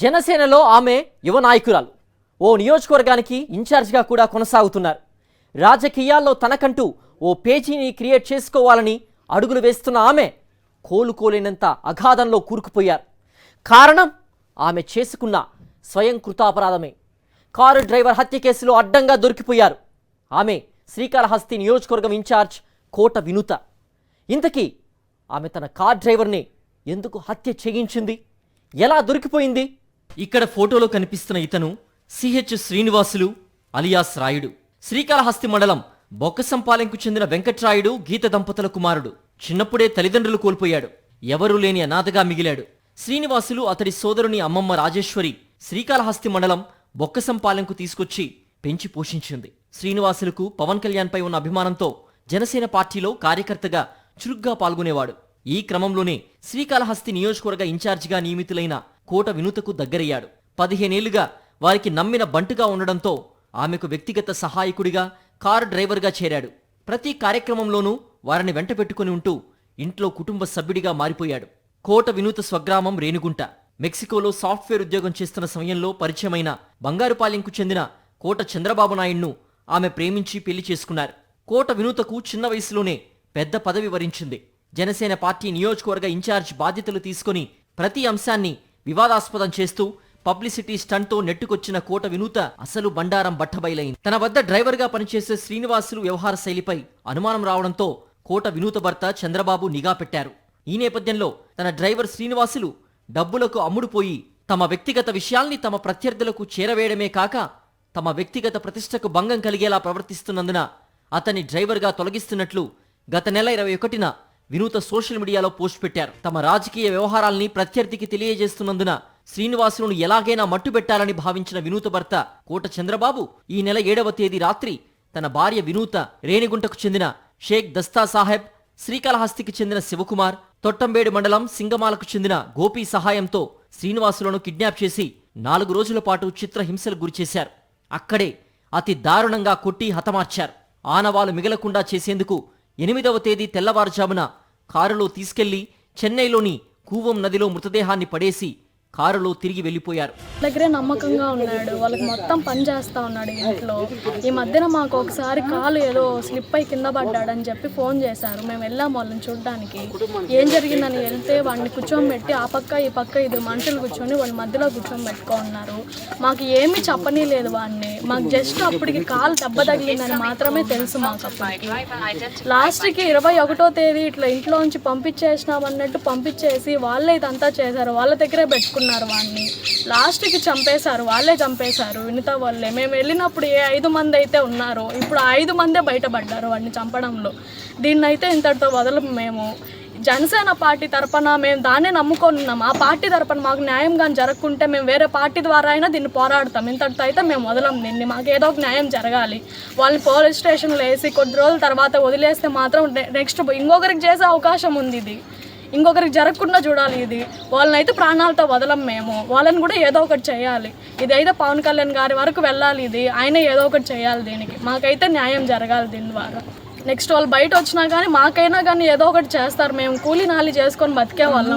జనసేనలో ఆమె యువ నాయకురాలు. ఓ నియోజకవర్గానికి ఇన్ఛార్జిగా కూడా కొనసాగుతున్నారు. రాజకీయాల్లో తనకంటూ ఓ పేజీని క్రియేట్ చేసుకోవాలని అడుగులు వేస్తున్న ఆమె కోలుకోలేనంత అగాధంలో కూరుకుపోయారు. కారణం ఆమె చేసుకున్న స్వయం కృతాపరాధమే. కారు డ్రైవర్ హత్య కేసులో అడ్డంగా దొరికిపోయారు. ఆమె శ్రీకాళహస్తి నియోజకవర్గం ఇన్ఛార్జ్ కోట వినూత. ఇంతకీ ఆమె తన కార్ డ్రైవర్ని ఎందుకు హత్య చేయించింది? ఎలా దొరికిపోయింది? ఇక్కడ ఫోటోలో కనిపిస్తున్న ఇతను సిహెచ్ శ్రీనివాసులు అలియాస్ రాయుడు. శ్రీకాళహస్తి మండలం బొక్కసంపాలెంకు చెందిన వెంకట్రాయుడు గీత దంపతుల కుమారుడు. చిన్నప్పుడే తల్లిదండ్రులు కోల్పోయాడు. ఎవరూ లేని అనాథగా మిగిలాడు. శ్రీనివాసులు అతడి సోదరుని అమ్మమ్మ రాజేశ్వరి శ్రీకాళహస్తి మండలం బొక్కసంపాలెంకు తీసుకొచ్చి పెంచి పోషించింది. శ్రీనివాసులకు పవన్ కళ్యాణ్ పై ఉన్న అభిమానంతో జనసేన పార్టీలో కార్యకర్తగా చురుగ్గా పాల్గొనేవాడు. ఈ క్రమంలోనే శ్రీకాళహస్తి నియోజకవర్గ ఇన్ఛార్జిగా నియమితులైన కోట వినూతకు దగ్గరయ్యాడు. 15 ఏళ్లుగా వారికి నమ్మిన బంటుగా ఉండడంతో ఆమెకు వ్యక్తిగత సహాయకుడిగా, కారు డ్రైవర్గా చేరాడు. ప్రతి కార్యక్రమంలోనూ వారిని వెంట పెట్టుకుని ఉంటూ ఇంట్లో కుటుంబ సభ్యుడిగా మారిపోయాడు. కోట వినూత స్వగ్రామం రేణిగుంట. మెక్సికోలో సాఫ్ట్వేర్ ఉద్యోగం చేస్తున్న సమయంలో పరిచయమైన బంగారుపాలెంకు చెందిన కోట చంద్రబాబు నాయుడును ఆమె ప్రేమించి పెళ్లి చేసుకున్నారు. కోట వినూతకు చిన్న వయసులోనే పెద్ద పదవి వరించింది. జనసేన పార్టీ నియోజకవర్గ ఇన్ఛార్జ్ బాధ్యతలు తీసుకుని ప్రతి అంశాన్ని వివాదాస్పదం చేస్తూ పబ్లిసిటీ స్టంట్తో నెట్టుకొచ్చిన కోట వినూత అసలు బండారం బట్టబయలైంది. తన వద్ద డ్రైవర్గా పనిచేసే శ్రీనివాసులు వ్యవహార శైలిపై అనుమానం రావడంతో కోట వినూత భర్త చంద్రబాబు నిఘా పెట్టారు. ఈ నేపథ్యంలో తన డ్రైవర్ శ్రీనివాసులు డబ్బులకు అమ్ముడుపోయి తమ వ్యక్తిగత విషయాల్ని తమ ప్రత్యర్థులకు చేరవేయడమే కాక తమ వ్యక్తిగత ప్రతిష్టకు భంగం కలిగేలా ప్రవర్తిస్తున్నందున అతన్ని డ్రైవర్గా తొలగిస్తున్నట్లు గత నెల 21న వినూత సోషల్ మీడియాలో పోస్ట్ పెట్టారు. తమ రాజకీయ వ్యవహారాల్ని ప్రత్యర్థికి తెలియజేస్తున్నందున శ్రీనివాసులను ఎలాగైనా మట్టుబెట్టాలని భావించిన వినూత భర్త కోట చంద్రబాబు ఈ నెల 7వ తేదీ రాత్రి తన భార్య వినూత, రేణిగుంటకు చెందిన షేక్ దస్తా సాహెబ్, శ్రీకాళహస్తికి చెందిన శివకుమార్, తొట్టంబేడు మండలం సింగమాలకు చెందిన గోపి సహాయంతో శ్రీనివాసులను కిడ్నాప్ చేసి 4 రోజుల పాటు చిత్రహింసలకు గురిచేశారు. అక్కడే అతి దారుణంగా కొట్టి హతమార్చారు. ఆనవాలు మిగలకుండా చేసేందుకు 8వ తేదీ తెల్లవారుజామున కారులో తీసుకెళ్లి చెన్నైలోని కూవం నదిలో మృతదేహాన్ని పడేసి కారులో తిరిగి వెళ్ళిపోయారు. దగ్గరే నమ్మకంగా ఉన్నాడు. వాళ్ళకి మొత్తం పని చేస్తా ఉన్నాడు ఇంట్లో. ఈ మధ్యన మాకు ఒకసారి కాలు ఏదో స్లిప్ అయి కింద పడ్డాడని చెప్పి ఫోన్ చేశారు. మేము వెళ్ళాము వాళ్ళని చూడడానికి. ఏం జరిగిందని వెళ్తే వాడిని కూర్చోబెట్టి ఆ పక్క ఈ పక్క 2 మనుషులు కూర్చొని వాళ్ళ మధ్యలో కూర్చోబెట్టుకున్నారు. మాకు ఏమీ చెప్పనీ లేదు వాడిని. మాకు జస్ట్ అప్పటికి కాలు దెబ్బ తగిలిందని మాత్రమే తెలుసు మాకు. అప్పటికి లాస్ట్కి 21వ తేదీ ఇట్లా ఇంట్లోంచి పంపించేసినామన్నట్టు పంపించేసి వాళ్ళే ఇదంతా చేశారు. వాళ్ళ దగ్గరే పెట్టుకున్నారు. వాడిని లాస్ట్కి చంపేశారు. వాళ్ళే చంపేశారు. వినిత వాళ్ళే. మేము వెళ్ళినప్పుడు ఏ 5 మంది అయితే ఉన్నారో ఇప్పుడు 5 మందే బయటపడ్డారు వాడిని చంపడంలో. దీన్నైతే ఇంతటితో వదలం. మేము జనసేన పార్టీ తరపున మేము దాన్నే నమ్ముకొని ఉన్నాం. ఆ పార్టీ తరపున మాకు న్యాయం కానీ జరగకుంటే మేము వేరే పార్టీ ద్వారా అయినా దీన్ని పోరాడతాం. ఇంతటితో అయితే మేము వదలం దీన్ని. మాకు ఏదో ఒక న్యాయం జరగాలి. వాళ్ళని పోలీస్ స్టేషన్లో వేసి కొద్ది రోజుల తర్వాత వదిలేస్తే మాత్రం నెక్స్ట్ ఇంకొకరికి చేసే అవకాశం ఉంది. ఇది ఇంకొకరికి జరగకుండా చూడాలి. ఇది వాళ్ళని అయితే ప్రాణాలతో వదలం మేము. వాళ్ళని కూడా ఏదో ఒకటి చేయాలి. ఇదైతే పవన్ కళ్యాణ్ గారి వరకు వెళ్ళాలి. ఇది ఆయన ఏదో ఒకటి చేయాలి. దీనికి మాకైతే న్యాయం జరగాలి దీని ద్వారా. నెక్స్ట్ వాళ్ళు బయట వచ్చినా కానీ మాకైనా కానీ ఏదో ఒకటి చేస్తారు. మేము కూలీ నాలి చేసుకొని బతికే వాళ్ళం.